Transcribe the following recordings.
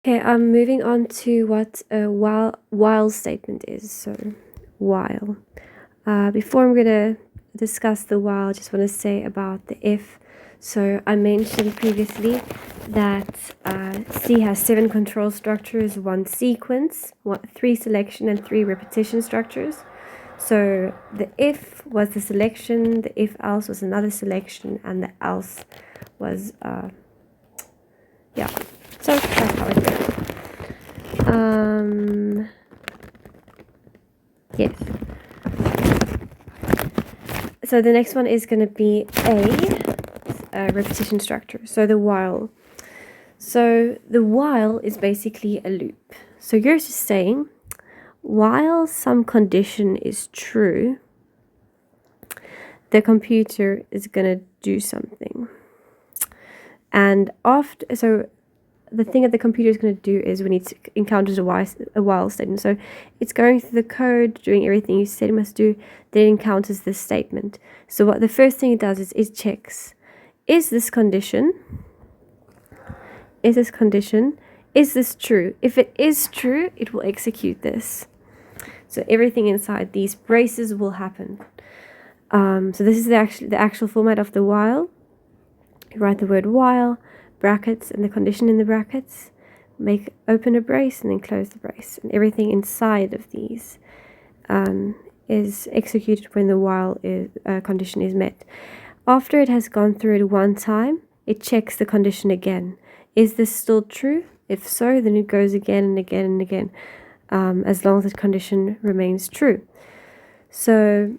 Okay, I'm moving on to what a while statement is. So, while. Before I'm gonna discuss the while, I just want to say about the if. So I mentioned previously that C has 7 control structures, 1 sequence, 3 selection, and 3 repetition structures. So the if was the selection, the if else was another selection, and the else was yeah. So that's how it goes. Yes. So the next one is going to be a repetition structure. So the while. So the while is basically a loop. So you're just saying, while some condition is true, the computer is going to do something. And so the thing that the computer is going to do is when it encounters a while statement. So it's going through the code, doing everything you said it must do, then it encounters this statement. So what the first thing it does is it checks, is this condition true? If it is true, it will execute this. So everything inside these braces will happen. So this is the actual format of the while. You write the word while, brackets, and the condition in the brackets. Open a brace and then close the brace, and everything inside of these is executed when the while condition is met. After it has gone through it one time, it checks the condition again. Is this still true? If so, then it goes again and again and again, as long as the condition remains true. So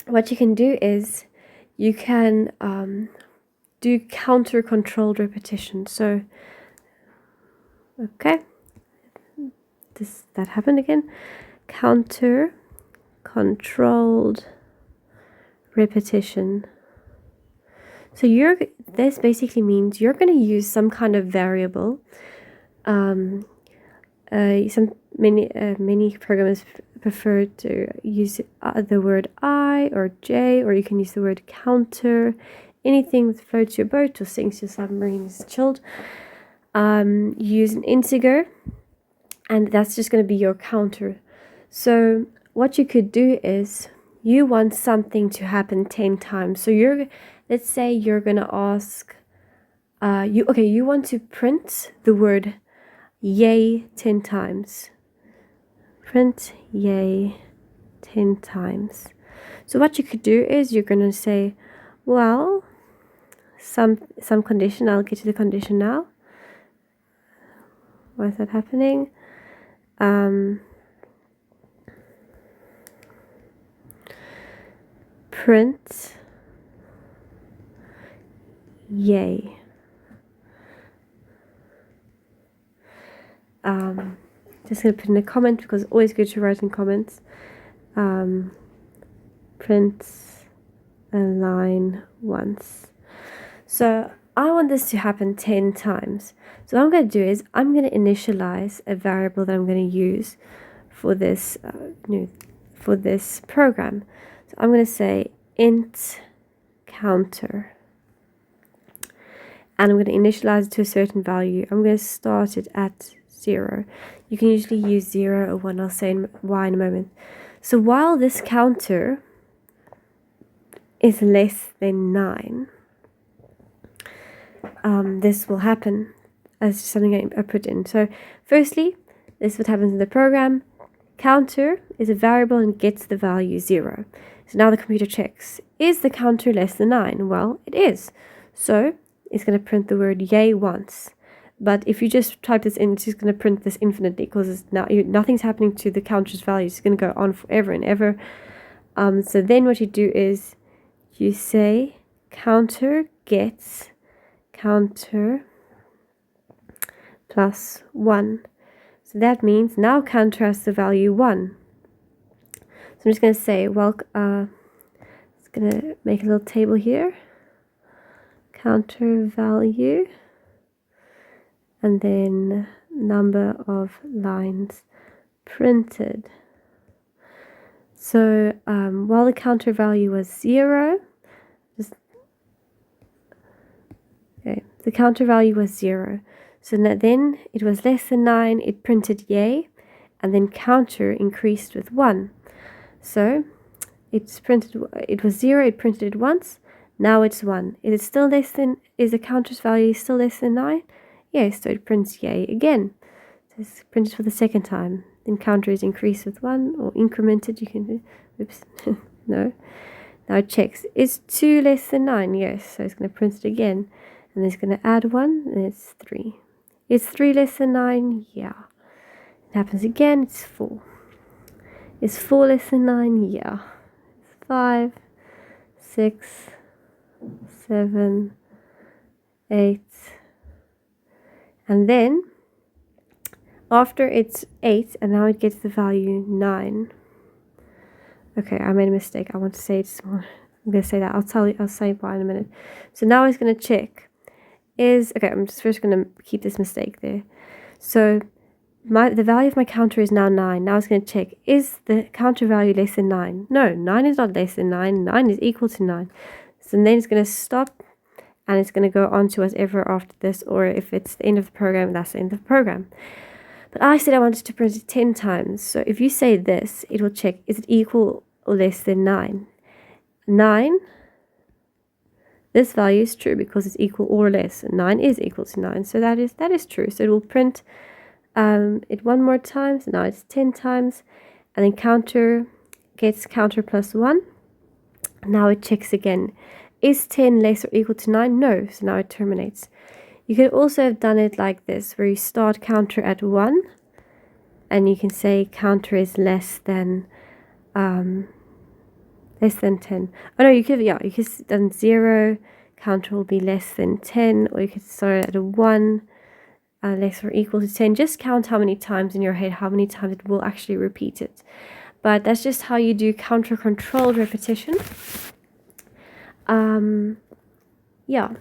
what you can do is you can do counter-controlled repetition. So, okay, that happened again. Counter-controlled repetition. So this basically means you're going to use some kind of variable. Many programmers prefer to use the word I or J, or you can use the word counter. Anything that floats your boat or sinks your submarine is chilled. Use an integer, and that's just going to be your counter. So what you could do is you want something to happen 10 times. So let's say you're going to ask, you want to print the word yay 10 times. Print yay 10 times. So what you could do is you're going to say, well, some condition. I'll get to the condition now. Why is that happening? Print yay. Just going to put in a comment because it's always good to write in comments. Print a line once. So I want this to happen 10 times. So what I'm going to do is I'm going to initialize a variable that I'm going to use for this program. So I'm going to say int counter. And I'm going to initialize it to a certain value. I'm going to start it at 0. You can usually use 0 or 1. I'll say why in a moment. So while this counter is less than 9, this will happen as something I put in. So firstly, this is what happens in the program. Counter is a variable and gets the value 0. So now the computer checks, is the counter less than 9? Well, it is. So it's going to print the word yay once. But if you just type this in, it's just going to print this infinitely because nothing's happening to the counter's value. It's going to go on forever and ever. So then what you do is you say counter gets counter plus 1. So that means now counter has the value 1. So I'm just going to say, well, it's going to make a little table here. Counter value. And then number of lines printed. So while the counter value was 0, the counter value was 0. So then it was less than 9, it printed yay, and then counter increased with 1. So it was 0, it printed it once, now it's 1. Is the counter's value still less than 9? Yes, so it prints yay again. So it's printed for the second time. Then counter is increased with 1 or incremented. You can do, oops, no. Now it checks, is 2 less than 9? Yes, so it's going to print it again. And it's going to add 1, and it's 3. Is 3 less than 9? Yeah. It happens again, it's 4. Is 4 less than 9? Yeah. 5, 6, 7, 8. And then, after it's 8, and now it gets the value 9. Okay, I made a mistake. I want to say it's more. I'm going to say that. I'll say why in a minute. So now it's going to check. Okay, I'm just first going to keep this mistake there. So the value of my counter is now 9. Now it's going to check, is the counter value less than 9? No, 9 is not less than 9. 9 is equal to 9. So then it's going to stop, and it's going to go on to whatever after this, or if it's the end of the program, that's the end of the program. But I said I wanted to print it 10 times. So if you say this, it will check, is it equal or less than 9? 9, this value is true because it's equal or less. 9 is equal to 9, so that is true. So it will print it one more time, so now it's 10 times, and then counter gets counter plus 1. Now it checks again. Is 10 less or equal to 9? No, so now it terminates. You could also have done it like this, where you start counter at 1, and you can say counter is less than 10. Oh no, you could have done 0, counter will be less than 10, or you could start at a 1, less or equal to 10. Just count how many times in your head, how many times it will actually repeat it. But that's just how you do counter controlled repetition. Yeah.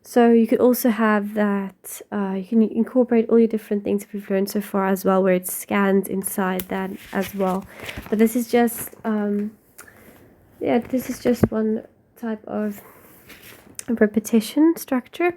So you could also have that, you can incorporate all your different things we've learned so far as well, where it scans inside that as well. But this is just, this is just one type of repetition structure.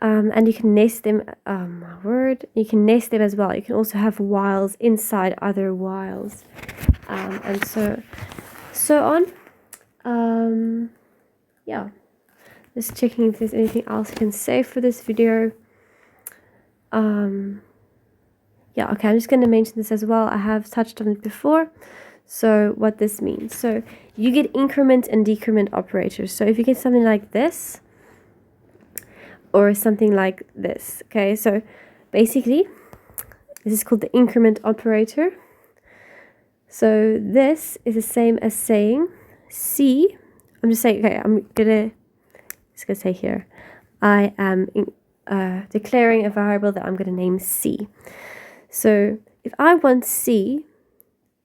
And you can nest them, you can nest them as well. You can also have whiles inside other whiles, and so on. Yeah, just checking if there's anything else I can say for this video. Yeah, okay, I'm just going to mention this as well. I have touched on it before. So what this means, so you get increment and decrement operators. So if you get something like this, or something like this, okay, so basically this is called the increment operator. So this is the same as saying C. I'm just saying, okay, I'm gonna say here, I am declaring a variable that I'm gonna name C. So if I want C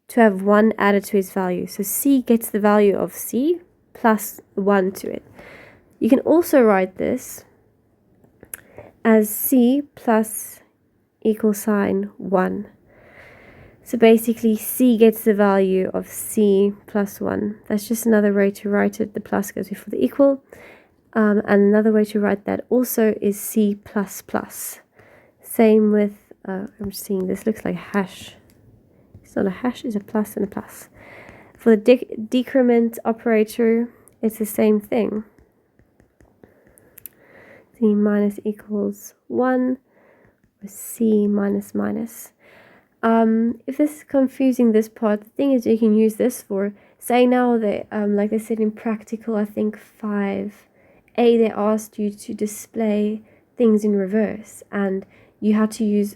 to have 1 added to its value, so C gets the value of C plus 1 to it. You can also write this as C plus equal sign 1. So basically C gets the value of C plus 1. That's just another way to write it. The plus goes before the equal. And another way to write that also is C plus plus. Same with, I'm just seeing this looks like a hash. It's not a hash, it's a plus and a plus. For the decrement operator, it's the same thing. C minus equals 1, or C minus minus. If this is confusing, this part, the thing is you can use this for, say now that, like I said in practical, I think 5A, they asked you to display things in reverse, and you had to use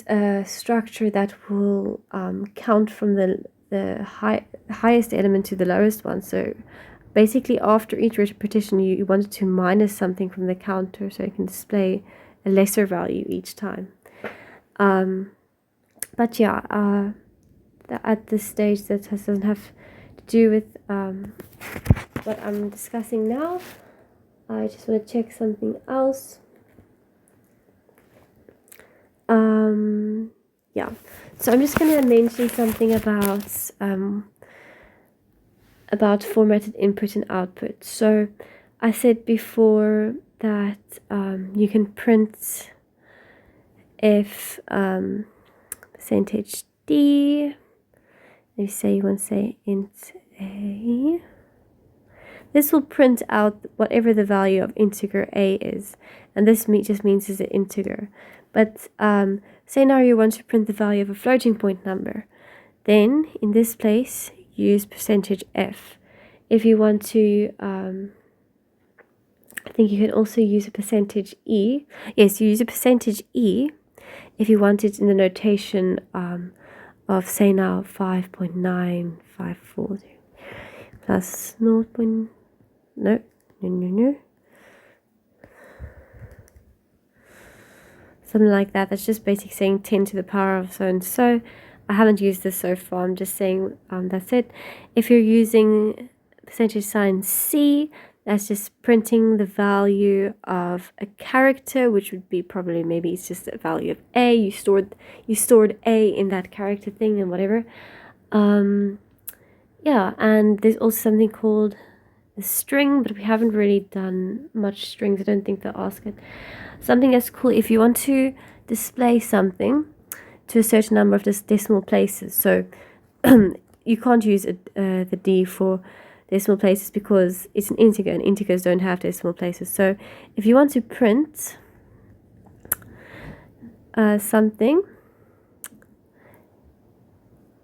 a structure that will count from the highest element to the lowest one. So basically, after each repetition, you wanted to minus something from the counter so you can display a lesser value each time. But yeah, at this stage, that doesn't have to do with what I'm discussing now. I just want to check something else. Yeah, so I'm just going to mention something about formatted input and output. So I said before that you can print if percentage d, you say you want to say int a. This will print out whatever the value of integer a is, and this just means it's an integer. But say now you want to print the value of a floating point number, then in this place use percentage f. If you want to, I think you can also use a percentage e. Yes, you use a percentage e if you want it in the notation of say now 5.9540 plus 0. No. Something like that. That's just basically saying 10 to the power of so and so. I haven't used this so far. I'm just saying that's it. If you're using percentage sign C, that's just printing the value of a character, which would be probably maybe it's just a value of A. You stored A in that character thing and whatever. Yeah, and there's also something called the string, but we haven't really done much strings. I don't think they'll ask it. Something that's cool if you want to display something to a certain number of decimal places. So you can't use the D for decimal places because it's an integer, and integers don't have decimal places. So if you want to print something,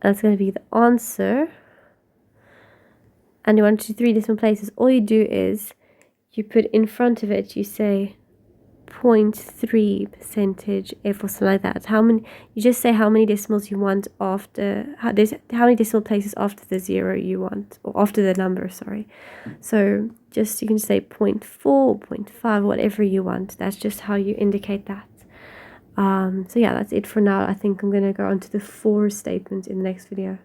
that's going to be the answer, and you want to 3 decimal places, all you do is you put in front of it, you say 0.3 percentage f or something like that. How many? You just say how many decimals you want after, how many decimal places after the 0 you want, or after the number, sorry. So just you can say 0.4, 0.5, whatever you want. That's just how you indicate that. So yeah, that's it for now. I think I'm going to go on to the for statement in the next video.